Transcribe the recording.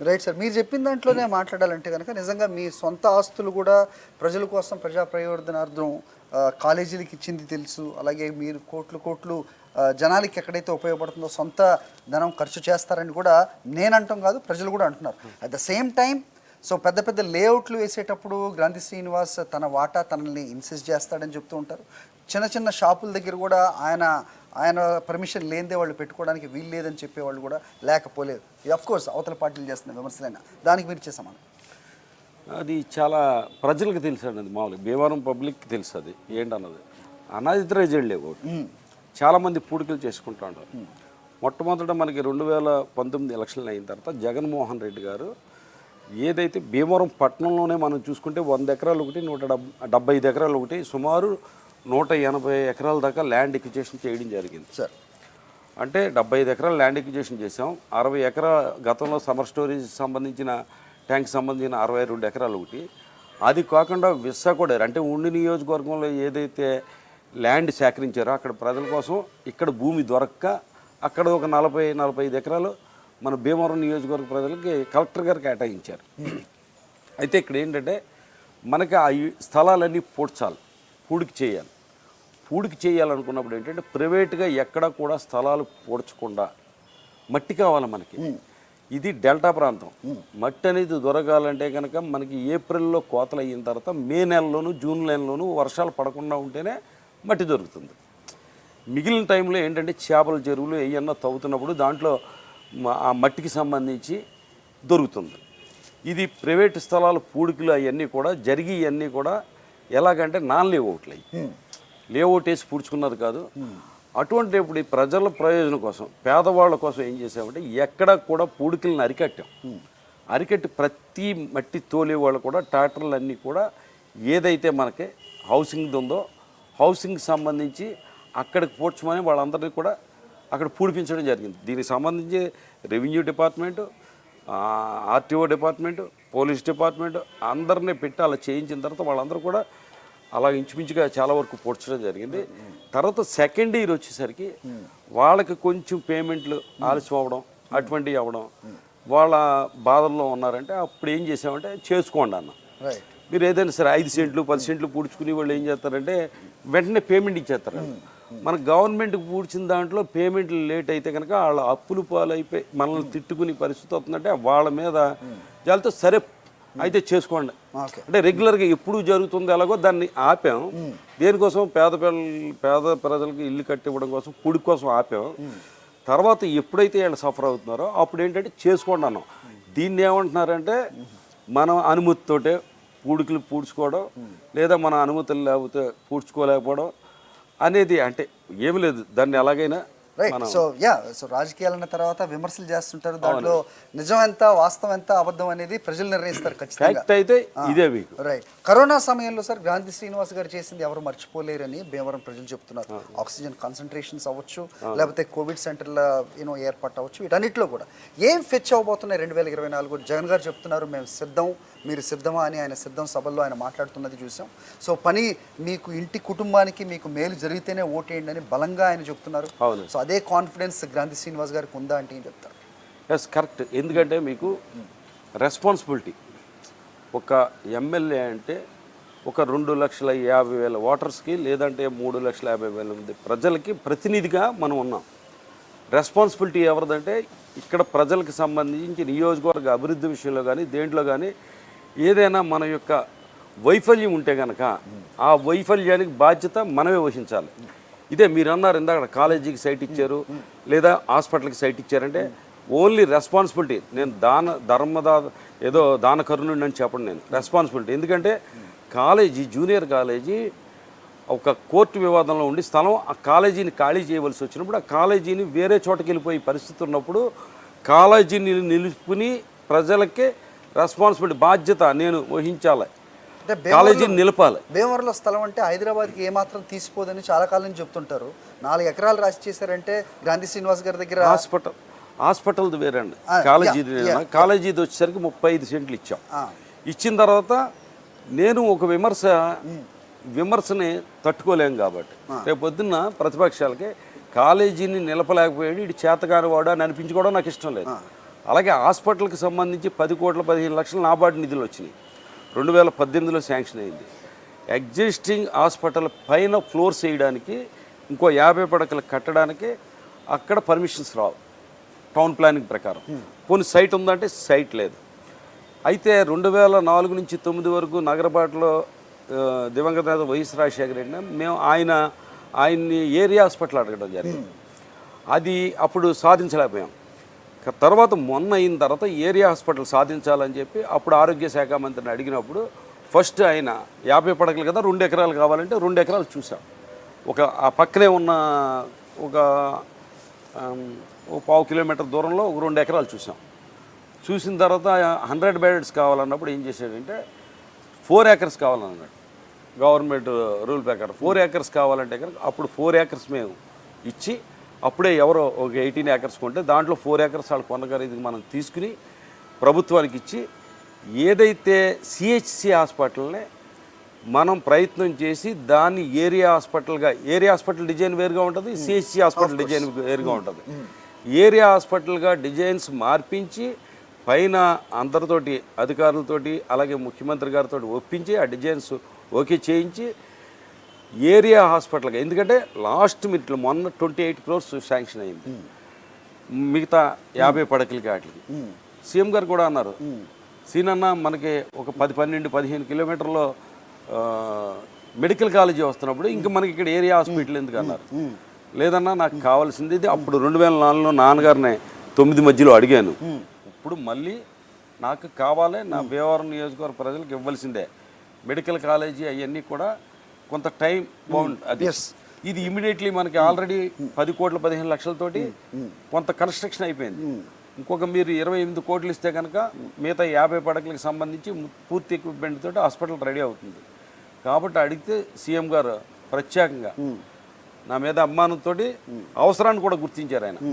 Right sir. మీరు చెప్పిన దాంట్లోనే మాట్లాడాలంటే కనుక నిజంగా మీ సొంత ఆస్తులు కూడా ప్రజల కోసం ప్రజా ప్రయోజనార్థం కాలేజీలకు ఇచ్చింది తెలుసు. అలాగే మీరు కోట్లు కోట్లు జనాలకి ఎక్కడైతే ఉపయోగపడుతుందో సొంత ధనం ఖర్చు చేస్తారని కూడా నేను అంటాం కాదు, ప్రజలు కూడా అంటున్నారు. At the same time so పెద్ద పెద్ద లేఅవుట్లు వేసేటప్పుడు గ్రాంథి శ్రీనివాస్ తన వాటా తనని ఇన్సిస్ట్ చేస్తాడని చెప్తూ ఉంటారు. చిన్న చిన్న షాపుల దగ్గర కూడా ఆయన పర్మిషన్ లేనిదే వాళ్ళు పెట్టుకోవడానికి వీలు లేదని చెప్పేవాళ్ళు కూడా లేకపోలేదు. ఇది అఫ్కోర్స్ అవతల పార్టీలు చేస్తున్న విమర్శలైనా దానికి మీరు ఇచ్చే సమానం. అది చాలా ప్రజలకు తెలుసు అన్నది, మామూలుగా భీమవరం పబ్లిక్కి తెలుసు అది ఏంటన్నది. అనాథరైజ్డ్ లేవు చాలామంది పూడికలు చేసుకుంటూ ఉంటారు. మొట్టమొదట మనకి 2019 ఎలక్షన్లు అయిన తర్వాత జగన్మోహన్ రెడ్డి గారు ఏదైతే భీమవరం పట్టణంలోనే మనం చూసుకుంటే 100 ఎకరాలు ఒకటి 175 ఎకరాలు ఒకటి సుమారు 180 ఎకరాల దాకా ల్యాండ్ ఎక్విజిషన్ చేయడం జరిగింది సార్. అంటే 75 ఎకరాలు ల్యాండ్ ఎక్విజిషన్ చేసాం. 60 ఎకరా గతంలో సమ్మర్ స్టోరేజ్ సంబంధించిన ట్యాంక్ సంబంధించిన 62 ఎకరాలు ఒకటి. అది కాకుండా విశాఖడేరు అంటే ఉండి నియోజకవర్గంలో ఏదైతే ల్యాండ్ సేకరించారో అక్కడ ప్రజల కోసం ఇక్కడ భూమి దొరక్క అక్కడ ఒక 40-45 ఎకరాలు మన భీమవరం నియోజకవర్గ ప్రజలకి కలెక్టర్ గారు కేటాయించారు. అయితే ఇక్కడ ఏంటంటే మనకి ఆ స్థలాలన్నీ పూడికి చేయాలి. పూడికి చేయాలనుకున్నప్పుడు ఏంటంటే ప్రైవేట్గా ఎక్కడ కూడా స్థలాలు పూడ్చకుండా మట్టి కావాలి మనకి. ఇది డెల్టా ప్రాంతం. మట్టి అనేది దొరకాలంటే కనుక మనకి ఏప్రిల్లో కోతలు అయిన తర్వాత మే నెలలోనూ జూన్ నెలలోనూ వర్షాలు పడకుండా ఉంటేనే మట్టి దొరుకుతుంది. మిగిలిన టైంలో ఏంటంటే చేపల చెరువులు ఏమన్నా తవ్వుతున్నప్పుడు దాంట్లో ఆ మట్టికి సంబంధించి దొరుకుతుంది. ఇది ప్రైవేట్ స్థలాలు పూడికలు అవన్నీ కూడా జరిగి ఇవన్నీ కూడా ఎలాగంటే నాన్ లేఅవుట్లు అయ్యి లేఅవుట్ వేసి పూడ్చుకున్నది కాదు. అటువంటి ఇప్పుడు ఈ ప్రజల ప్రయోజనం కోసం పేదవాళ్ళ కోసం ఏం చేసామంటే ఎక్కడ కూడా పూడికలను అరికట్టి ప్రతి మట్టి తోలే వాళ్ళు కూడా ట్రాక్టర్లు అన్నీ కూడా ఏదైతే మనకి హౌసింగ్ ఉందో హౌసింగ్కి సంబంధించి అక్కడికి పూడ్చమని వాళ్ళందరినీ కూడా అక్కడ పూడిపించడం జరిగింది. దీనికి సంబంధించి revenue department, RTO department, police department అందరినీ పెట్టి అలా చేయించిన తర్వాత వాళ్ళందరూ కూడా అలా ఇంచుమించుగా చాలా వరకు పూడ్చడం జరిగింది. తర్వాత సెకండ్ ఇయర్ వచ్చేసరికి వాళ్ళకి కొంచెం పేమెంట్లు ఆలస్యం అవ్వడం అటువంటివి అవ్వడం వాళ్ళ బాధల్లో ఉన్నారంటే అప్పుడు ఏం చేసామంటే చేసుకోండి అన్న. మీరు ఏదైనా సరే 5 సెంట్లు 10 సెంట్లు పూడ్చుకుని వాళ్ళు ఏం చేస్తారంటే వెంటనే పేమెంట్ ఇచ్చేస్తారు. మన గవర్నమెంట్కి పూడ్చిన దాంట్లో పేమెంట్లు లేట్ అయితే కనుక వాళ్ళ అప్పులు పాలైపోయి మనల్ని తిట్టుకునే పరిస్థితి అవుతుందంటే వాళ్ళ మీద జాలితో సరే అయితే చేసుకోండి అంటే రెగ్యులర్గా ఎప్పుడు జరుగుతుంది ఎలాగో దాన్ని ఆపాం. దేనికోసం పేద ప్రజలకు ఇల్లు కట్టివ్వడం కోసం పూడి కోసం ఆపాం. తర్వాత ఎప్పుడైతే వీళ్ళు సఫర్ అవుతున్నారో అప్పుడు ఏంటంటే చేసుకోండి అన్నాం. దీన్ని ఏమంటున్నారంటే మనం అనుమతితోటే పూడికలు పూడ్చుకోవడం లేదా మన అనుమతులు లేకపోతే పూడ్చుకోలేకపోవడం అనేది అంటే ఏమి లేదు. దాన్ని ఎలాగైనా రైట్. సో రాజకీయాలన్న తర్వాత విమర్శలు చేస్తుంటారు. దాంట్లో నిజం ఎంత వాస్తవం ఎంత అబద్ధం అనేది ప్రజలు నిర్ణయిస్తారు ఖచ్చితంగా. అయితే ఇదే రైట్. కరోనా సమయంలో సార్ గ్రాంథి శ్రీనివాస్ గారు చేసింది ఎవరు మర్చిపోలేరని భీమవరం ప్రజలు చెప్తున్నారు. ఆక్సిజన్ కాన్సన్ట్రేషన్స్ అవ్వచ్చు లేకపోతే కోవిడ్ సెంటర్ల ఏర్పాటు అవ్వచ్చు, వీటన్నిటిలో కూడా ఏం ఫెచ్ అవ్వబోతున్నాయి 2024 జగన్ గారు చెప్తున్నారు మేము సిద్ధం, మీరు సిద్ధమా అని ఆయన సిద్ధం సభల్లో ఆయన మాట్లాడుతున్నది చూసాం. సో పని మీకు ఇంటి కుటుంబానికి మీకు మేలు జరిగితేనే ఓటేయండి అని బలంగా ఆయన చెప్తున్నారు. సో అదే కాన్ఫిడెన్స్ గ్రాంథి శ్రీనివాస్ గారికి ఉందా అంటే ఏం చెప్తారు? Yes correct. ఎందుకంటే మీకు రెస్పాన్సిబిలిటీ ఒక ఎమ్మెల్యే అంటే ఒక 2,50,000 ఓటర్స్కి లేదంటే 3,50,000 మంది ప్రజలకి ప్రతినిధిగా మనం ఉన్నాం. రెస్పాన్సిబిలిటీ ఎవరిదంటే ఇక్కడ ప్రజలకు సంబంధించి నియోజకవర్గ అభివృద్ధి విషయంలో కానీ దేంట్లో కానీ ఏదైనా మన యొక్క వైఫల్యం ఉంటే కనుక ఆ వైఫల్యానికి బాధ్యత మనమే వహించాలి. ఇదే మీరు అన్నారు ఇందాక కాలేజీకి సైట్ ఇచ్చారు లేదా హాస్పిటల్కి సైట్ ఇచ్చారంటే ఓన్లీ రెస్పాన్సిబిలిటీ. నేను ఏదో దాన కరుణుడిని అని చెప్పండి, నేను రెస్పాన్సిబిలిటీ. ఎందుకంటే కాలేజీ జూనియర్ కాలేజీ ఒక కోర్టు వివాదంలో ఉండి స్థలం ఆ కాలేజీని ఖాళీ చేయవలసి వచ్చినప్పుడు ఆ కాలేజీని వేరే చోటకి వెళ్ళిపోయే పరిస్థితి ఉన్నప్పుడు కాలేజీని నిలుపుని ప్రజలకే రెస్పాన్సిబిలిటీ బాధ్యత నేను వహించాలి, కాలేజీని నిలపాలి. భీమవరంలో స్థలం అంటే హైదరాబాద్కి ఏమాత్రం తీసిపోదని చాలా కాలం నుంచి చెప్తుంటారు. 4 ఎకరాలు రాసి చేశారంటే గ్రాంథి శ్రీనివాస్ గారి దగ్గర హాస్పిటల్ది వేరండి, కాలేజీది వచ్చేసరికి 35 సెంట్లు ఇచ్చాం. ఇచ్చిన తర్వాత నేను ఒక విమర్శని తట్టుకోలేం కాబట్టి రేపు పొద్దున్న ప్రతిపక్షాలకి కాలేజీని నిలపలేకపోయాడు ఇటు చేతగాని వాడు అని అనిపించుకోవడం నాకు ఇష్టం లేదు. అలాగే హాస్పిటల్కి సంబంధించి 10,15,00,000 నాబార్డు నిధులు వచ్చినాయి. 2018లో శాంక్షన్ అయింది. ఎగ్జిస్టింగ్ హాస్పిటల్ పైన ఫ్లోర్స్ వేయడానికి, ఇంకో 50 పడకలు కట్టడానికి అక్కడ పర్మిషన్స్ రావు టౌన్ ప్లానింగ్ ప్రకారం. పోనీ సైట్ ఉందంటే సైట్ లేదు. అయితే 2004 నుంచి 2009 వరకు నగరపాటలో దివంగత నేత వైఎస్ రాజశేఖర రెడ్డి మేము ఆయన్ని ఏరియా హాస్పిటల్ అడగడం జరిగింది. అది అప్పుడు సాధించలేకపోయాం. తర్వాత మొన్న అయిన తర్వాత ఏరియా హాస్పిటల్ సాధించాలని చెప్పి అప్పుడు ఆరోగ్య శాఖ మంత్రిని అడిగినప్పుడు ఫస్ట్ ఆయన 50 పడకలు కదా 2 ఎకరాలు కావాలంటే 2 ఎకరాలు చూసాం. ఆ పక్కనే ఉన్న ఒక 1/2 కిలోమీటర్ దూరంలో ఒక 2 ఎకరాలు చూసాం. చూసిన తర్వాత 100 బెడ్స్ కావాలన్నప్పుడు ఏం చేశాడంటే 4 acres కావాలన్నాడు. గవర్నమెంట్ రూల్ ప్రకారం 4 acres కావాలంటే కనుక అప్పుడు 4 acres మేము ఇచ్చి అప్పుడే ఎవరో ఒక 18 acres కొంటే దాంట్లో 4 acres వాళ్ళు కొనగారు. ఇది మనం తీసుకుని ప్రభుత్వానికి ఇచ్చి ఏదైతే సిహెచ్సి హాస్పిటల్ని మనం ప్రయత్నం చేసి దాన్ని ఏరియా హాస్పిటల్ డిజైన్ వేరుగా ఉంటుంది, సిహెచ్సి హాస్పిటల్ డిజైన్ వేరుగా ఉంటుంది. ఏరియా హాస్పిటల్గా డిజైన్స్ మార్పించి పైన అందరితోటి అధికారులతోటి అలాగే ముఖ్యమంత్రి గారితో ఒప్పించి ఆ డిజైన్స్ ఓకే చేయించి ఏరియా హాస్పిటల్గా, ఎందుకంటే లాస్ట్ మినిట్లో మొన్న 28 crores శాంక్షన్ అయింది మిగతా 50 పడకలకి వాటికి. సీఎం గారు కూడా అన్నారు, సీనన్న మనకి ఒక 10-12-15 కిలోమీటర్లో మెడికల్ కాలేజీ వస్తున్నప్పుడు ఇంకా మనకి ఇక్కడ ఏరియా హాస్పిటల్ ఎందుకు అన్నారు. లేదన్నా నాకు కావాల్సింది ఇది. అప్పుడు 2004లో నాన్నగారిని 9 మధ్యలో అడిగాను. ఇప్పుడు మళ్ళీ నాకు కావాలి, నా భీమవరం నియోజకవర్గ ప్రజలకు ఇవ్వాల్సిందే మెడికల్ కాలేజీ అవన్నీ కూడా కొంత టైం బౌండ్ అది. ఇది ఇమీడియట్లీ మనకి ఆల్రెడీ 10,15,00,000తోటి కొంత కన్స్ట్రక్షన్ అయిపోయింది. ఇంకొక మీరు 28 కోట్లు ఇస్తే కనుక మిగతా 50 పడకలకు సంబంధించి పూర్తి ఎక్విప్మెంట్ తోటి హాస్పిటల్ రెడీ అవుతుంది. కాబట్టి అడిగితే సీఎం గారు ప్రత్యేకంగా నా మీద అభిమానంతో అవసరాన్ని కూడా గుర్తించారు ఆయన.